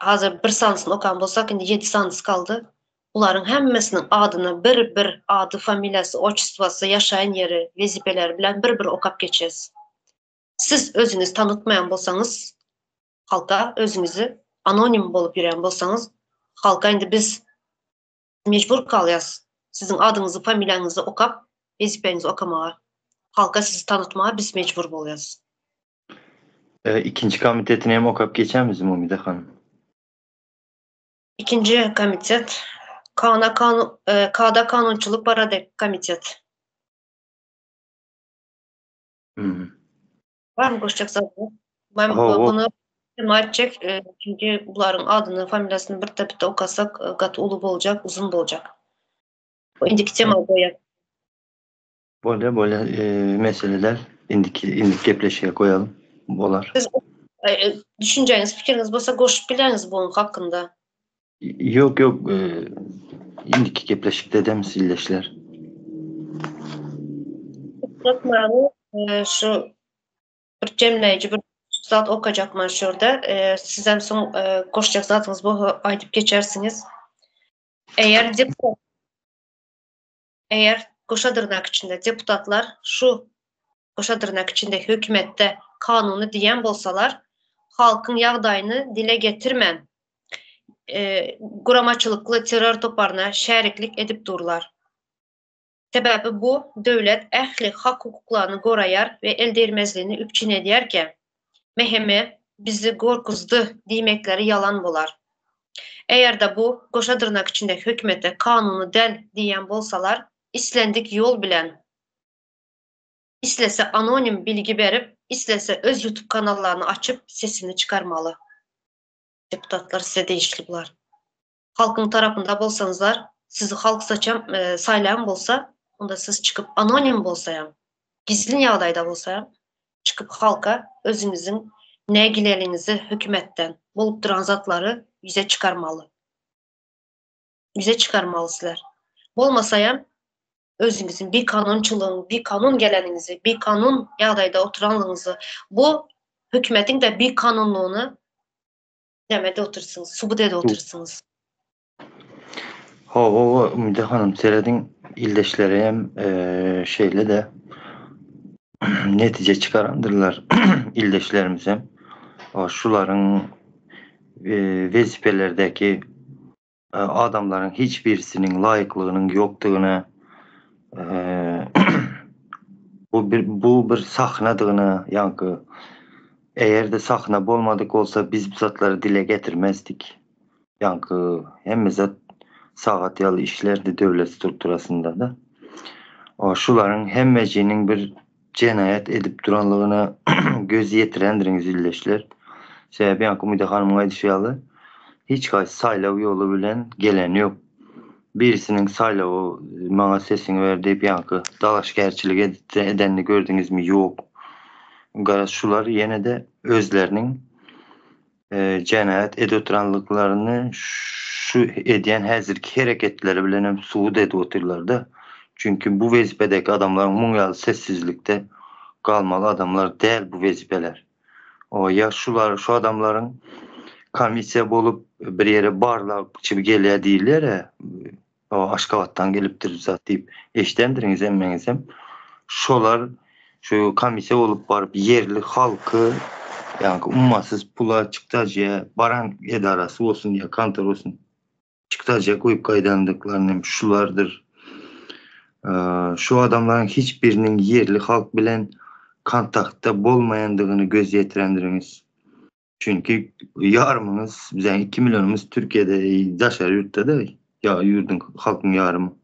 hazır bir sansyny okan bolsak, indi 7 sansı kaldı. Buların hemmesinin adını bir adı, familiýasy, otçustvasy, ýaşaýan ýeri, wezipeleri bilen bir okap geçes. Siz özünüz tanıtmayan bolsaňyz, halka özünüzü anonim bolup ýüren bolsaňyz, halka indi biz mecbur kalýas. Sizin adyňyzy, familiýaňyzy okap, wezipeňizi okamaga. halka sizi tanıtmaya biz mecbur bolýarys. İkinci komitetini hem okap geçemiz Umide hanım? İkinci komitet Kada Kanunçuluk Barada komitet. Var mı koşacak zaten? Ben bunu edecek çünkü bunların adını, familiyasını bir tabi okasak gat ulu bolacak, uzun bolacak. O indiki tema koyak. Böyle meseleler indik gepleşiye koyalım. Bolar. Siz düşünceniz, fikriniz bolsa goşup bileriniz bunun hakkında. Yok indiki gepleşik dedemiz illeşler. Bırakmayalım. Şu bir cemleyici bir zat okuyacakman şurada. Sizden son koşacak zatınız bu aydıp geçersiniz. Eğer koşa tırnak içinde deputatlar şu koşa tırnak içinde hükümette kanunu diyen bolsalar halkın yağdayını dile getirmen guramaçılıklı terör toparına şeriklik edip durlar. Sebebi bu, devlet ehli hak hukuklarını gorayar ve eldirmezliğini üpçün ederken meheme bizi gorkuzdu demekleri yalan bolar. Eğer de bu koşa tırnak içinde hükümete kanunu del diyen bolsalar islendik yol bilen İstese anonim bilgi verip, istese öz YouTube kanallarını açıp sesini çıkarmalı. Deputatlar size değişli bular. Halkın tarafında bolsanızlar, sizi halk saylayan bolsa, onda siz çıkıp anonim bolsayam, gizli yağdayda bolsayam, çıkıp halka özünüzün negilerinizi hükümetten bulup duran zatları yüze çıkarmalı. Yüze çıkarmalısılar. Bolmasayam, özünüzün bir kanunçuluğunu, bir kanun geleninizi, bir kanun yağdayda oturanlığınızı, bu hükümetin de bir kanunluğunu demede otursunuz, subudede otursunuz. Umide hanım seredin ildeşlere hem şeyle de netice çıkarandırlar ildeşlerimiz hem şuların vazifeleردeki adamların hiçbirisinin layıklığının yoktuğunu bu bir sahnadığını yankı eğer de sahna bolmadık olsa biz bu zatları dile getirmezdik. Yankı hemimize saat yalı işlerdi devlet strukturasında da. Şuların hemmecinin bir cenayet edip duranlığına göz yetirendiriniz illeşler. Sebebi yankı Umide hanımın aydışıyalı hiç kaysi saylav yolu bilen gelen yok. Birisinin saylavı bana sesini ver deyip yankı dalaşgerçilik edenini gördünüz mü? Yok. Garaz şular yine de özlerinin cenayet edoturanlıklarını şu ediyen hazırki hareketleri bilen hem suud edoturlar da. Çünkü bu vazifedeki adamların munyalı sessizlikte kalmalı adamlar değil bu vazifeler. Ya şu adamların komisya bolup bir yere barla çıbı geliyor değiller ya. O Aşkavat'tan geliptir zat deyip eştendiriniz emmeniz şolar şu komisya olup barıp yerli halkı yani ummatsız pula çıktacıya baran edarası olsun ya kantor olsun çıktacıya koyup kaydandıklarını şulardır. Şu adamların hiçbirinin yerli halk bilen kontakta bolmayandığını göz yetirendiriniz. Çünkü yarımınız, bizden 2 milyonumuz Türkiye'de yaşar yurtta da ya yurdun halkın yarımı.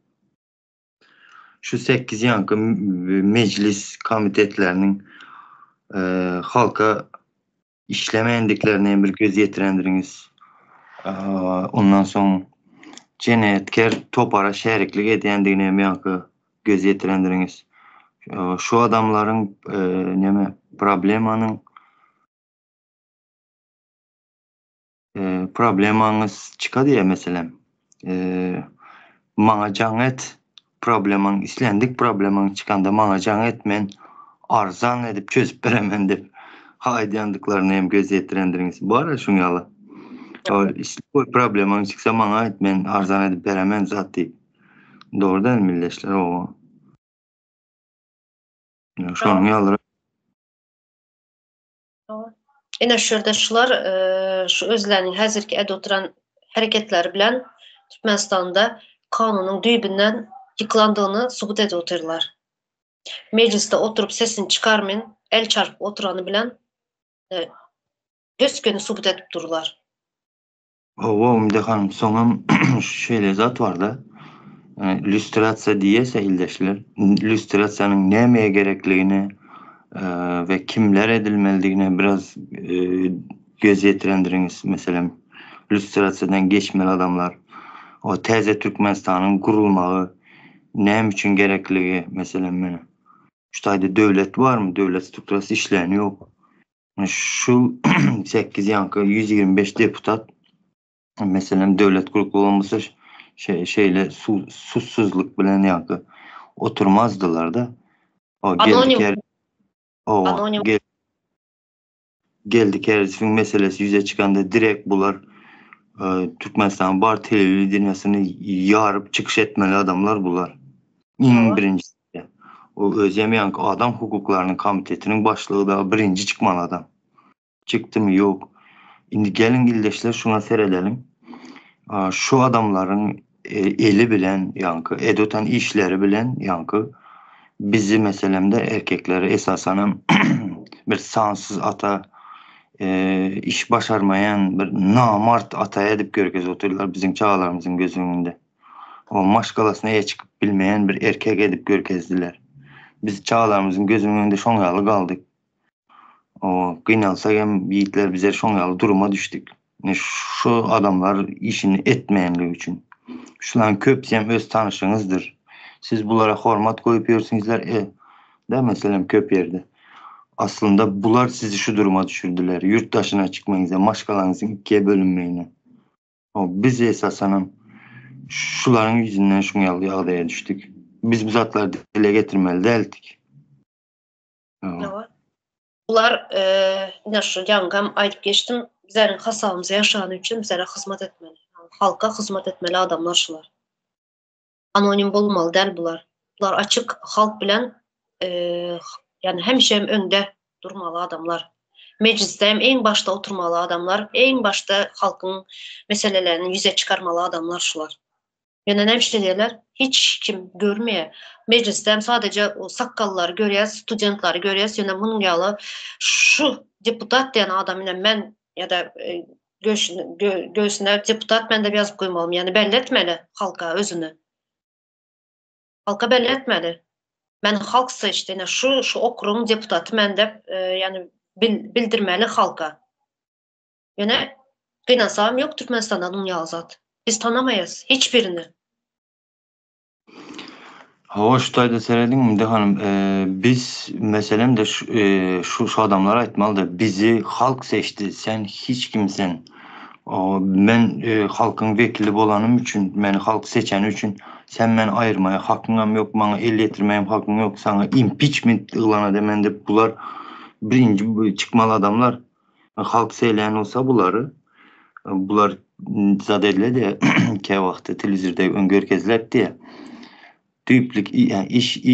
Şu 8 yankı meclis komitetlerinin halka işlemeyendiklerine bir göz yetirendiriniz. Ondan sonra cenayetkar topara şeriklik edendiğine yankı göz yetirendiriniz. Şu adamların problemanız çıkadı ya mesela mana can et probleman islendik probleman çıkanda mana can et men arzan edip çözüp beremen dep haydiyandıklarını hem göz yetirendiriniz. Bu ara şunu yalı. O probleman çıksa mana et men arzan edip beremen zat deyip. Doğrudan milleşler o. Şunun yalı. Ene şurada şular şu özlerinin hazırki ede oturan hareketleri bilen Türkmenistan'da kanunun düğübünden yıkılandığını subut ede otururlar. Mecliste oturup sesini çıkarmayın, el çarpıp oturanı bilen göskeni subut edip dururlar. Ova Umide hanım sonam şöyle zat var da lüstrasiya diyese ildeşler. Lüstrasiyanın nemeye gerekliğini ve kimler edilmeliğine biraz göz yetirendiriniz. Mesela lüstrasiyadan geçmeli adamlar. O teze Türkmenistan'ın kurulmağı ne için gerekliliği mesela bana. Şu ayda devlet var mı? Devlet strukturası işleyen yok. Şu 8 yankı 125 deputat mesela devlet kurulu olmasa şeyle susuzluk bilen yankı oturmazdılar da. O geldik Anonim, her o anonim. geldik her meselesi yüze çıkanda direkt bular Türkmenistan bar televizyon dünyasını yarıp çıkış etmeli adamlar bular. En Ava. birincisi. O Özyemeyan Adam Hukuklarının Komitetinin başlığı da birinci çıkmalı adam. Çıktı mı? Yok. Şimdi gelin ildeşler şuna seyredelim. Şu adamların eli bilen yankı, edotan işleri bilen yankı bizi meselemde erkekleri esasen bir sansız ata iş başarmayan bir namart ataya edip görkez otururlar bizim çağlarımızın göz önünde. O maşgalasına çıkıp bilmeyen bir erkek edip görkezdiler. Biz çağlarımızın gözünün önünde şoňaly kaldık. O kıynalsak hem yiğitler bize şoňaly duruma düştük. Şu adamlar işini etmeyenliği için. Şulan köpsem öz tanışınızdır. Siz bulara hormat koyup yiyorsunuzlar. De mesela köp yerde. Aslında bular sizi şu duruma düşürdüler. Yurttaşına çıkmayınıza, maşgalarınızın ikiye bölünmeyine. O biz esasen şuların yüzünden şoňaly ýagdaýa düştük. Biz bu zatları dile getirmeli deldik. Ava. Bular şu yangam ayıp geçtim. Bizlerin hasabımıza yaşayan için bizlere hizmet etmeli. Yani halka hizmet etmeli adamlar şular. Anonim bulmalı der bular. Bular açık halk bilen yani hemşem önde durmalı adamlar. Mecliste hem en başta oturmalı adamlar, en başta halkın meselelerini yüze çıkarmalı adamlar şular. Yani hemşe diyorlar, hiç kim görmeye. Mecliste hem sadece o sakkalları görüyoruz, studentları görüyoruz. Yani bunun yalı şu deputat diyen adam ile ben ya da göğsüne deputat ben de yazıp koymalım. Yani belli etmeli halka özünü. Halka belli etmeli. Ben halk seçti. Yani şu okurum deputatı ben de yani bildirmeli halka. Yani kıynasam yok Türkmenistan'dan onu yazat. Biz tanımayız hiçbirini. Hoştayda seyredin mi de hanım? Biz meselem de şu adamlara etmeli de bizi halk seçti. Sen hiç kimsen. Ben halkın vekili bolanım için, beni halk seçen için sen beni ayırmaya hakkım yok, bana el getirmeye hakkım yok, sana impeachment ılana demende bular birinci çıkmalı adamlar. Halk seyleyen olsa bular zadelle de ke vakti televizyonda öngörkezler diye. Düýplik yani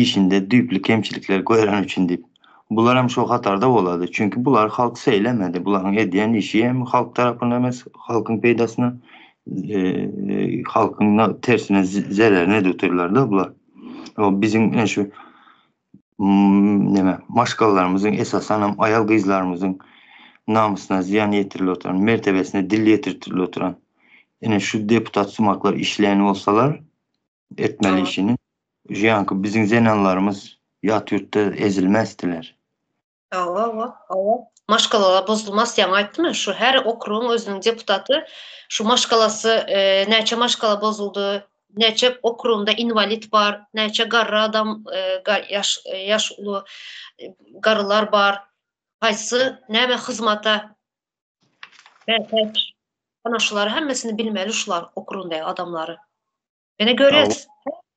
işinde düýplik kemçilikler koýaran üçin diýip. Bular hem şo hatarda bolady. Çünki bular halk seýlemedi. Bularyň edýän işi hem halk tarapyna emes, halkyň peýdasyna halkyň tersine zererine götürürler da bular. O bizim şu neme maşgallarymyzyň esasen hem ayal gyzlarymyzyň namusyna ziyan ýetirilip oturan, mertebesine dil ýetirtilip oturan. Ene şu deputat sumaklar işleýän bolsalar etmeli Ava. işini. Yankı bizim zenanlarımız yat yurtta ezilmezdiler. Ava. Maşgalalar bozulmaz diýen aýtdymy? Şu her okrugyň özüniň deputaty şu maşgalası näçe maşgala bozuldy, näçe okrugda invalid bar, näçe garry adam yaş uly garrylar bar. Haýsy näme hyzmata berkek. Ana şulary hemmesini bilmeli şular okrugdaky adamlary. Ene görýäs.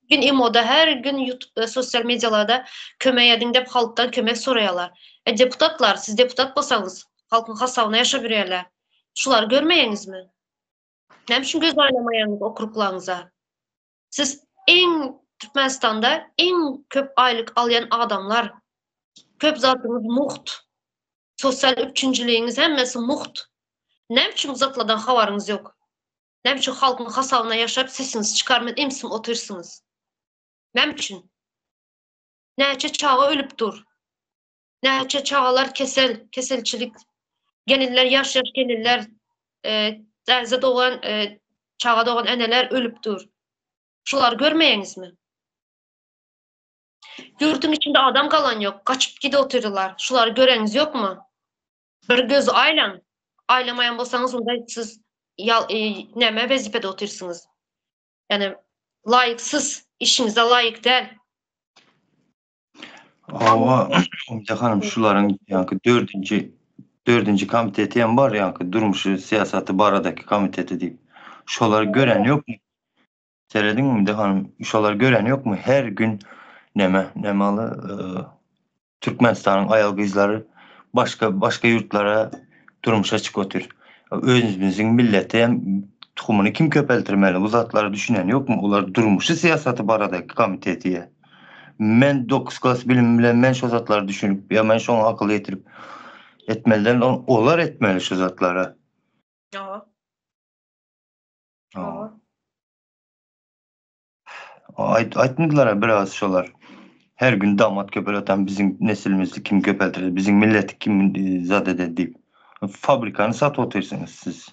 Gün imoda her gün YouTube sosyal medyalarda kömek edin dep halktan kömek soraýarlar. Deputatlar, siz deputat bolsaňyz, halkyň hasabyna ýaşap ýürýärler. Şulary görmeýäňizmi? Näme üçin göz aýlamaýaňyz okruklaryňyza? Siz Türkmenistanda en köp aýlyk alýan adamlar, köp zatyňyz muht, sosial üçinçiligiňiz hemmesi muht. Näme üçin bu zatlardan habaryňyz ýok? Näme üçin halkyň hasabyna ýaşap sesinizi çykarmadan emsim otursyňyz? Näme üçin? Näçe çağa ölüpdir. Näçe çağalar keselçilik, geniller yaş geniller, derze doğan, çağa doğan eneler ölüpdir. Şular görmeýäňizmi? Yurtun içinde adam kalan yok. Kaçıp gide oturdular. Şuları göreňiz ýokmy? Bir göz aylan. Aylamayan bolsaňyz onda siz näme wezipede otursyňyz. Yani laýyksız, işinize laýyk däl. Ava hanım şuların yankı dördüncü komiteti hem var yankı durmuşu siyasatı baradaky komiteti deyip. Şoları gören yok mu? Seredin mi de hanım? Şoları gören yok mu? Her gün nemalı Türkmenistan'ın ayal kızları başka yurtlara durmuşa çık otur. Özümüzün milleti hem tuğumunu kim köpeltirmeli? Bu zatları düşünen yok mu? Ular durmuşu siyasatı baradaky komitetiye. Men 9 klas bilim bilen men şu zatları düşünüp ya men şonu akıl getirip etmeliler olar etmeli şu zatlara. Ja. Ja. Aytmadılar biraz şolar. Her gün damat köpeleten bizim nesilimizi kim köpeltir, bizim milleti kim zat eder deyip. Fabrikanı sat otursunuz siz.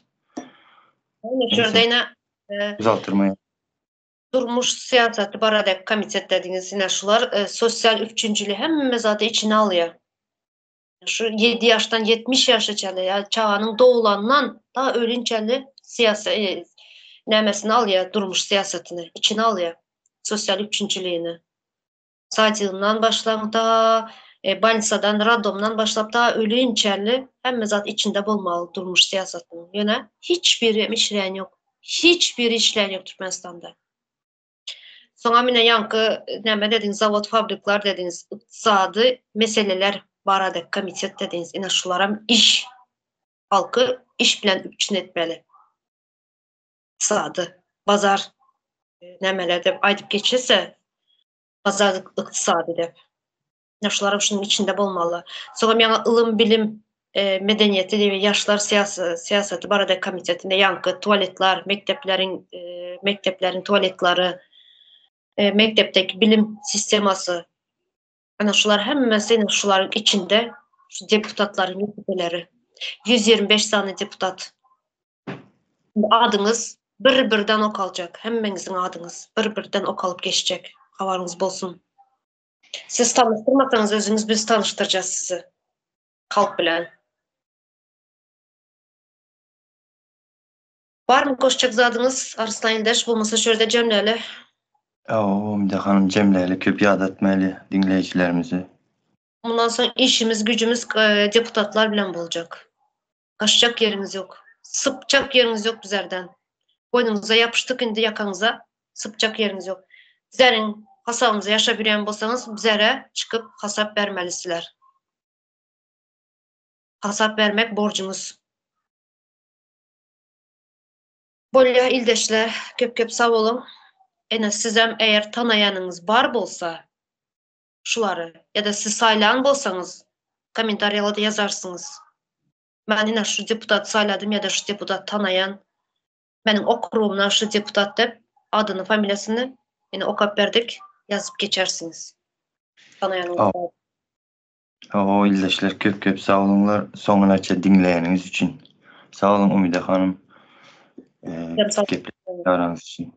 Şurada yine Uzaltırmaya. durmuş siyasatı baradaky komitet dediğiniz yine şular sosyal üçüncülüğü hemme zaten içine alıyor. Şu 7 yaştan 70 yaşaçalı ya çağının doğulandan daha ölünçeli siyasi nämesini alıyor, durmuş siyasetini içine alıyor. Sosyal üçüncülüğünü. Sadylığından başlap da Banisadan, Radomdan başlap da ölünçeli hemme zat içinde bolmaly durmuş siyasetinin. Ýöne hiçbir işleýän ýok. Hiçbir işleýän ýok Türkmenistanda. Soňa mine ýankı näme dediňiz, zawod, fabriklar dediňiz, ykdysady meseleler baradaky komitet dediňiz. Ine şularam iş. Halky iş bilen üçin etmeli. Ykdysady, bazar nämeler dep aýdyp geçese, bazarlyk ykdysady dep. Ine şularam şunun içinde bolmaly. Soňra ýa ılym, bilim, medeniýeti diýip ýaşlar siýasaty baradaky komitetinde ýankı tualetler, mekteplerin tualetlary, mektepdeki bilim sisteması, ana şular hemmesi şuların içinde şu deputatların ýetkileri. 125 sany deputat. Adyňyz bir-birden okaljak. Hemmeňiziň adyňyz bir-birden okalyp geçjek. Habaryňyz bolsun. Siz tanıştırmasaňyz özüňiz biz tanıştyrjak sizi. Halk bilen. Barmy goşjak zadyňyz Arslan Ýyldaş bolmasa şöyle jemleli. De hanım cemleli köp ýad etmeli dinleýijilerimizi. Bundan sonra işimiz, gücümüz deputatlar bilen boljak. Kaçacak yeriniz yok. Sıpacak yeriniz yok bizlerden. Boynunuza yapıştık indi yakanıza. Sıpacak yeriniz yok. Bizlerin hasabımıza yaşa bilen bolsanız bizlere çıkıp hasap vermelisizler. Hasap vermek borcunuz. Bolya ildeşler, köp sağ olun. Ene sizem eğer tanayanınız bar bolsa şuları ya da siz saylan bolsanız komentaryalarda yazarsınız. Ben yine şu deputat sayladım ya da şu deputat tanayan benim okurumdan şu deputat dep adını, familyasını yine okap verdik yazıp geçersiniz. Tanayanınız bar. İldeşler köp sağ olunlar soňunaça dinleýäniniz üçin. Sağ olun Umide hanım. Aranız için.